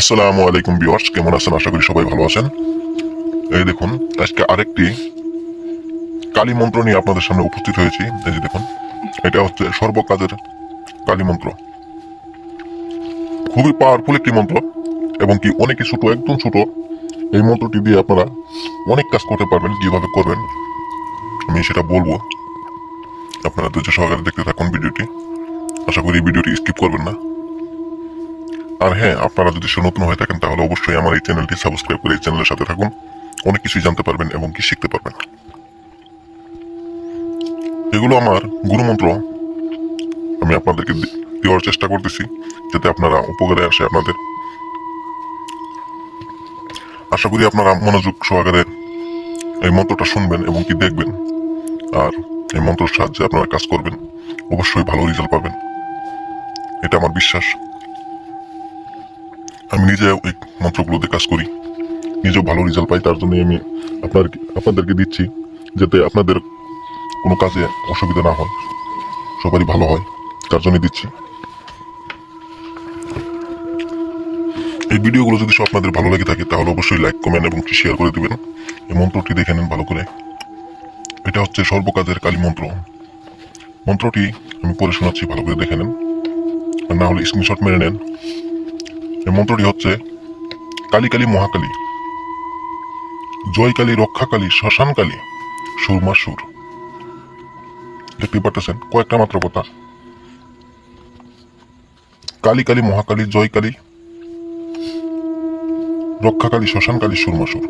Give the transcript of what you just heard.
আসসালামু আলাইকুম ভিউয়ার্স, কেমন আছেন? আশা করি সবাই ভালো আছেন। এই দেখুন, আজকে আরেকটি কালী মন্ত্র নিয়ে আপনাদের সামনে উপস্থিত হয়েছি। এই যে দেখুন, এটা হচ্ছে সর্বকাজের কালী মন্ত্র। খুবই পাওয়ারফুল একটি মন্ত্র এবং কি অনেকই ছোট, একদম ছোট। এই মন্ত্রটি দিয়ে আপনারা অনেক কাজ করতে পারবেন। কিভাবে করবেন আমি সেটা বলবো। আপনারা ধৈর্য সহকারে দেখতে থাকুন ভিডিওটি। আশা করি ভিডিওটি স্কিপ করবেন না। আর হ্যাঁ, আপনারা যদি নতুন হয়ে থাকেন তাহলে অবশ্যই আমার এই চ্যানেলটি সাবস্ক্রাইব করে এই চ্যানেলের সাথে থাকুন। অনেক কিছুই জানতে পারবেন এবং কি শিখতে পারবেন। এগুলো আমার গুরুমন্ত্র, আমি আপনাদেরকে দেওয়ার চেষ্টা করতেছি যাতে আপনারা উপকারে আসে আপনাদের। আশা করি আপনারা মনোযোগ সহকারে এই মন্ত্রটা শুনবেন এবং কি দেখবেন। আর এই মন্ত্রের সাহায্যে আপনারা কাজ করবেন, অবশ্যই ভালো রেজাল্ট পাবেন, এটা আমার বিশ্বাস। আমি নিজে এই মন্ত্রগুলোতে কাজ করি, নিজেও ভালো রেজাল্ট পাই। তার জন্য আমি আপনাদেরকে দিচ্ছি যাতে আপনাদের কোনো কাজে অসুবিধা না হয়, সবারই ভালো হয়, তার জন্য দিচ্ছি। এই ভিডিওগুলো যদি আপনাদের ভালো লেগে থাকে তাহলে অবশ্যই লাইক, কমেন্ট এবং শেয়ার করে দিবেন। এই মন্ত্রটি দেখে নেন ভালো করে। এটা হচ্ছে সর্বকাজের কালী মন্ত্র। মন্ত্রটি আমি পড়ে শোনাচ্ছি, ভালো করে দেখে নেন, আর না হলে স্ক্রিনশট মেরে নেন। এই মন্ত্রটি হচ্ছে: কালী কালী মহাকালী, জয় কালী, রক্ষা কালী, শ্মশান কালী, সুরমা সুর। দেখতে পারতেছেন কয়েকটা মাত্র কথা। কালী কালী মহাকালী, জয় কালী, রক্ষা কালী, শ্মশান কালী, সুরমা সুর।